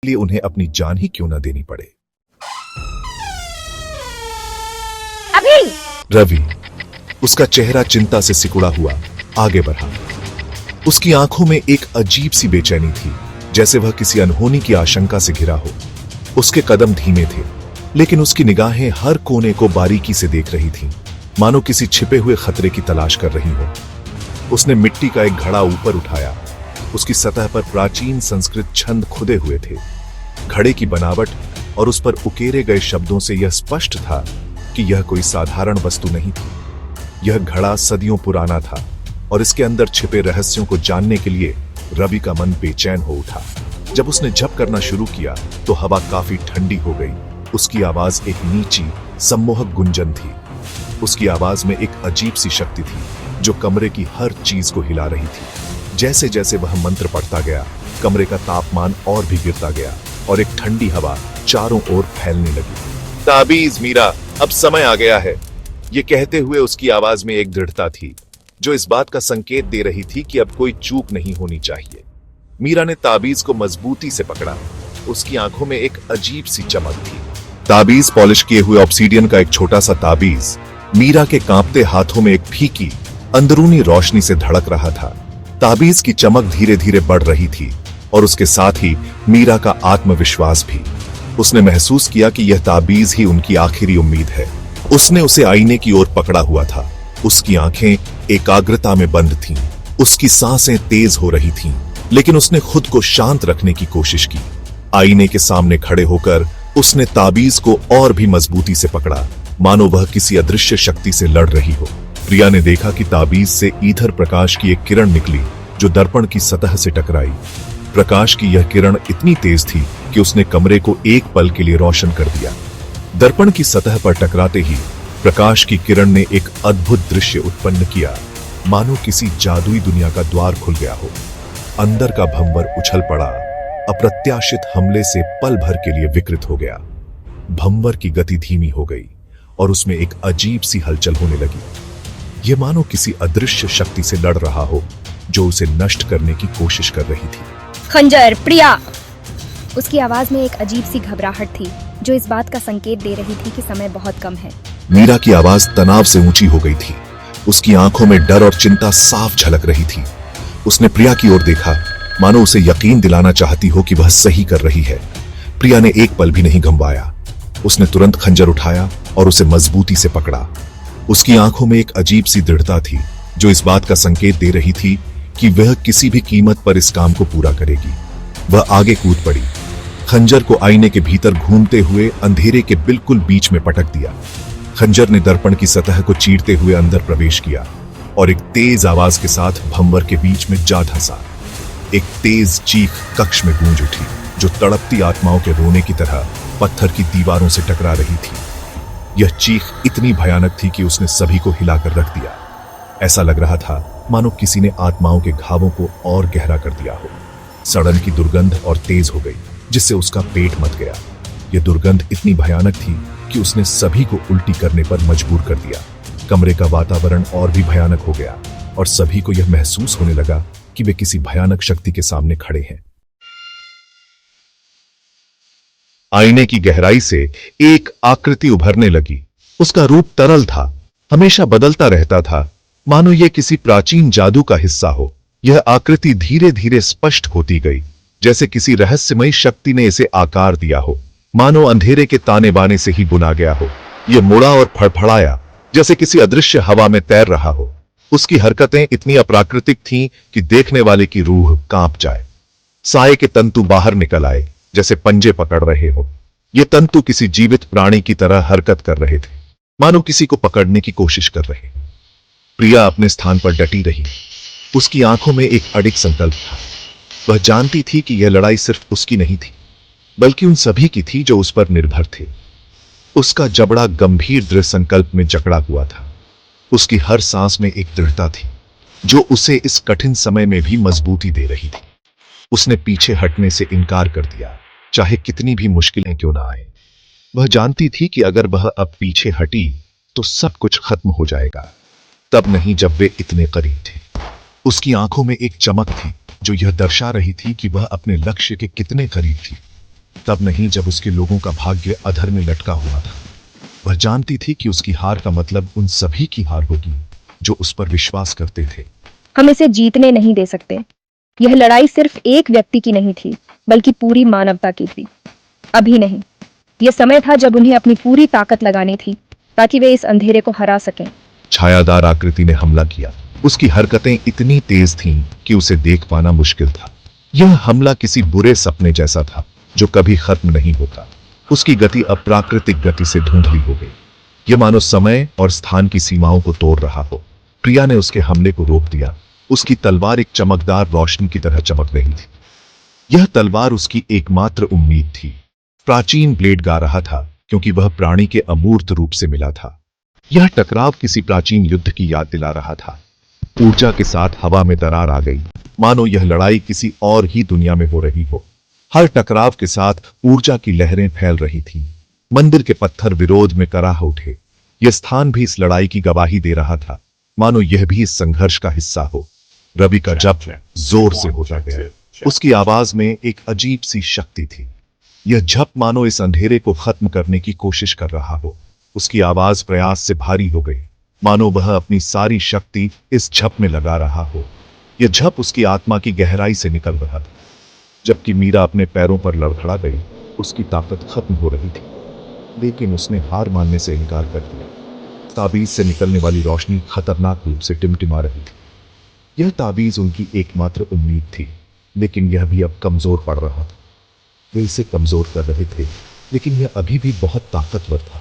लिए उन्हें अपनी जान ही क्यों न देनी पड़े। अभी रवि, उसका चेहरा चिंता से सिकुड़ा हुआ, आगे बढ़ा। उसकी आंखों में एक अजीब सी बेचैनी थी, जैसे वह किसी अनहोनी की आशंका से घिरा हो। उसके कदम धीमे थे, लेकिन उसकी निगाहें हर कोने को बारीकी से देख रही थीं, मानो किसी छिपे हुए खतरे की तलाश कर रही हो। उसने मिट्टी का एक घड़ा ऊपर उठाया। उसकी सतह पर प्राचीन संस्कृत छंद खुदे हुए थे। घड़े की बनावट और उस पर उकेरे गए शब्दों से यह स्पष्ट था कि यह कोई साधारण वस्तु नहीं थी। यह घड़ा सदियों पुराना था और इसके अंदर छिपे रहस्यों को जानने के लिए रवि का मन बेचैन हो उठा। जब उसने झप करना शुरू किया तो हवा काफी ठंडी हो गई। उसकी आवाज एक नीची, सम्मोहक गुंजन थी। उसकी आवाज में एक अजीब सी शक्ति थी जो कमरे की हर चीज को हिला रही थी। जैसे जैसे वह मंत्र पढ़ता गया, कमरे का तापमान और भी गिरता गया और एक ठंडी हवा चारों ओर फैलने लगी। ताबीज मीरा, अब समय आ गया है। ये कहते हुए उसकी आवाज में एक दृढ़ता थी जो इस बात का संकेत दे रही थी कि अब कोई चूक नहीं होनी चाहिए। मीरा ने ताबीज को मजबूती से पकड़ा। उसकी आंखों में एक अजीब सी चमक थी। ताबीज पॉलिश किए हुए ऑब्सीडियन का एक छोटा सा ताबीज मीरा के कांपते हाथों में एक फीकी अंदरूनी रोशनी से धड़क रहा था। ताबीज की चमक धीरे धीरे बढ़ रही थी और उसके साथ ही मीरा का आत्मविश्वास भी। उसने महसूस किया कि यह ताबीज ही उनकी आखिरी उम्मीद है। उसने उसे आईने की ओर पकड़ा हुआ था। उसकी आंखें एकाग्रता में बंद थीं। उसकी सांसें तेज हो रही थीं, लेकिन उसने खुद को शांत रखने की कोशिश की। आईने के सामने खड़े होकर उसने ताबीज को और भी मजबूती से पकड़ा, मानो वह किसी अदृश्य शक्ति से लड़ रही हो। प्रिया ने देखा कि ताबीज से ईथर प्रकाश की एक किरण निकली जो दर्पण की सतह से टकराई। प्रकाश की यह किरण इतनी तेज थी कि उसने कमरे को एक पल के लिए रोशन कर दिया। दर्पण की सतह पर टकराते ही प्रकाश की किरण ने एक अद्भुत दृश्य उत्पन्न किया, मानो किसी जादुई दुनिया का द्वार खुल गया हो। अंदर का भंवर उछल पड़ा, अप्रत्याशित हमले से पल भर के लिए विकृत हो गया। भंवर की गति धीमी हो गई और उसमें एक अजीब सी हलचल होने लगी। यह मानो किसी अदृश्य शक्ति से लड़ रहा हो जो उसे नष्ट करने की कोशिश कर रही थी। खंजर, प्रिया! उसकी आवाज में एक अजीब सी घबराहट थी जो इस बात का संकेत दे रही थी कि समय बहुत कम है। मीरा की आवाज तनाव से ऊंची हो गई थी। उसकी आंखों में डर और चिंता साफ झलक रही थी। उसने प्रिया की ओर देखा, मानो उसे यकीन दिलाना चाहती हो कि वह सही कर रही है। प्रिया ने एक पल भी नहीं गंवाया। उसने तुरंत खंजर उठाया और उसे मजबूती से पकड़ा। उसकी आंखों में एक अजीब सी दृढ़ता थी जो इस बात का संकेत दे रही थी कि वह किसी भी कीमत पर इस काम को पूरा करेगी। वह आगे कूद पड़ी, खंजर को आईने के भीतर घूमते हुए अंधेरे के बिल्कुल बीच में पटक दिया। खंजर ने दर्पण की सतह को चीरते हुए अंदर प्रवेश किया और एक तेज आवाज के साथ भंवर के बीच में जा धंसा। एक तेज चीख कक्ष में गूंज उठी जो तड़पती आत्माओं के रोने की तरह पत्थर की दीवारों से टकरा रही थी। यह चीख इतनी भयानक थी कि उसने सभी को हिलाकर रख दिया। ऐसा लग रहा था मानो किसी ने आत्माओं के घावों को और गहरा कर दिया हो। सड़न की दुर्गंध और तेज हो गई जिससे उसका पेट मच गया। यह दुर्गंध इतनी भयानक थी कि उसने सभी को उल्टी करने पर मजबूर कर दिया। कमरे का वातावरण और भी भयानक हो गया और सभी को यह महसूस होने लगा कि वे किसी भयानक शक्ति के सामने खड़े हैं। आईने की गहराई से एक आकृति उभरने लगी। उसका रूप तरल था, हमेशा बदलता रहता था, मानो यह किसी प्राचीन जादू का हिस्सा हो। यह आकृति धीरे धीरे स्पष्ट होती गई, जैसे किसी रहस्यमयी शक्ति ने इसे आकार दिया हो, मानो अंधेरे के ताने बाने से ही बुना गया हो। यह मुड़ा और फड़फड़ाया जैसे किसी अदृश्य हवा में तैर रहा हो। उसकी हरकतें इतनी अप्राकृतिक थीं कि देखने वाले की रूह कांप जाए। साए के तंतु बाहर निकल आए जैसे पंजे पकड़ रहे हो। ये तंतु किसी जीवित प्राणी की तरह हरकत कर रहे थे, मानो किसी को पकड़ने की कोशिश कर रहे। प्रिया अपने स्थान पर डटी रही। उसकी आंखों में एक अडिग संकल्प था। वह जानती थी कि यह लड़ाई सिर्फ उसकी नहीं थी, बल्कि उन सभी की थी जो उस पर निर्भर थे। उसका जबड़ा गंभीर दृढ़ संकल्प में जकड़ा हुआ था। उसकी हर सांस में एक दृढ़ता थी जो उसे इस कठिन समय में भी मजबूती दे रही थी। उसने पीछे हटने से इनकार कर दिया, चाहे कितनी भी मुश्किलें क्यों ना आए। वह जानती थी कि अगर वह अब पीछे हटी तो सब कुछ खत्म हो जाएगा, तब नहीं जब वे इतने करीब थे। उसकी आंखों में एक चमक थी जो यह दर्शा रही थी कि वह अपने लक्ष्य के कितने करीब थी। तब नहीं जब उसके लोगों का भाग्य अधर में लटका हुआ था। वह जानती थी कि उसकी हार का मतलब उन सभी की हार होगी जो उस पर विश्वास करते थे। हम इसे जीतने नहीं दे सकते। यह लड़ाई सिर्फ एक व्यक्ति की नहीं थी, बल्कि पूरी मानवता की थी। अभी नहीं, यह समय था जब उन्हें अपनी पूरी ताकत लगानी थी ताकि वे इस अंधेरे को हरा सकें। छायादार आकृति ने हमला किया। उसकी हरकतें इतनी तेज थीं कि उसे देख पाना मुश्किल था। यह हमला किसी बुरे सपने जैसा था जो कभी खत्म नहीं होता। उसकी गति अप्राकृतिक गति से धुंधली हो गई। यह मानो समय और स्थान की सीमाओं को तोड़ रहा हो। प्रिया ने उसके हमले को रोक दिया। उसकी तलवार एक चमकदार रोशनी की तरह चमक रही थी। यह तलवार उसकी एकमात्र उम्मीद थी। प्राचीन ब्लेड गा रहा था क्योंकि वह प्राणी के अमूर्त रूप से मिला था। यह टकराव किसी प्राचीन युद्ध की याद दिला रहा था। ऊर्जा के साथ हवा में दरार आ गई, मानो यह लड़ाई किसी और ही दुनिया में हो रही हो। हर टकराव के साथ ऊर्जा की लहरें फैल रही थीं। मंदिर के पत्थर विरोध में कराह उठे। यह स्थान भी इस लड़ाई की गवाही दे रहा था, मानो यह भी इस संघर्ष का हिस्सा हो। रवि का जप जोर से होता गया। उसकी आवाज में एक अजीब सी शक्ति थी। यह झप मानो इस अंधेरे को खत्म करने की कोशिश कर रहा हो। उसकी आवाज प्रयास से भारी हो गई, मानो वह अपनी सारी शक्ति इस झप में लगा रहा हो। यह झप उसकी आत्मा की गहराई से निकल रहा था। जबकि मीरा अपने पैरों पर लड़खड़ा गई, उसकी ताकत खत्म हो रही थी, लेकिन उसने हार मानने से इनकार कर दिया। ताबीज से निकलने वाली रोशनी खतरनाक रूप से टिमटिमा रही थी। यह ताबीज उनकी एकमात्र उम्मीद थी, लेकिन यह भी अब कमजोर पड़ रहा था। वे इसे कमजोर कर रहे थे, लेकिन यह अभी भी बहुत ताकतवर था।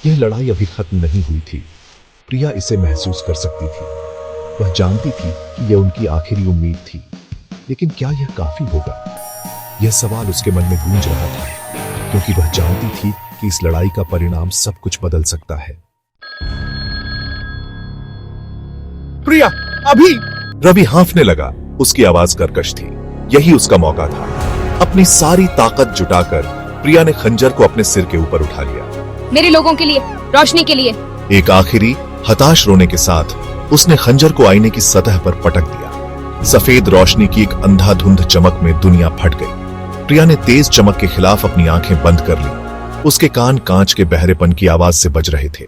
यह लड़ाई अभी खत्म नहीं हुई थी। प्रिया इसे महसूस कर सकती थी। वह जानती थी कि यह उनकी आखिरी उम्मीद थी, लेकिन क्या यह काफी होगा? यह सवाल उसके मन में गूंज रहा था, क्योंकि वह जानती थी कि इस लड़ाई का परिणाम सब कुछ बदल सकता है। प्रिया, अभी! रवि हांफने लगा। उसकी आवाज कर्कश थी। यही उसका मौका था। अपनी सारी ताकत जुटाकर प्रिया ने खंजर को अपने सिर के ऊपर उठा लिया। मेरे लोगों के लिए, रोशनी के लिए। एक आखिरी हताश रोने के साथ उसने खंजर को आईने की सतह पर पटक दिया। सफेद रोशनी की एक अंधाधुंध चमक में दुनिया फट गई। प्रिया ने तेज चमक के खिलाफ अपनी आंखें बंद कर ली। उसके कान कांच के बहरेपन की आवाज से बज रहे थे।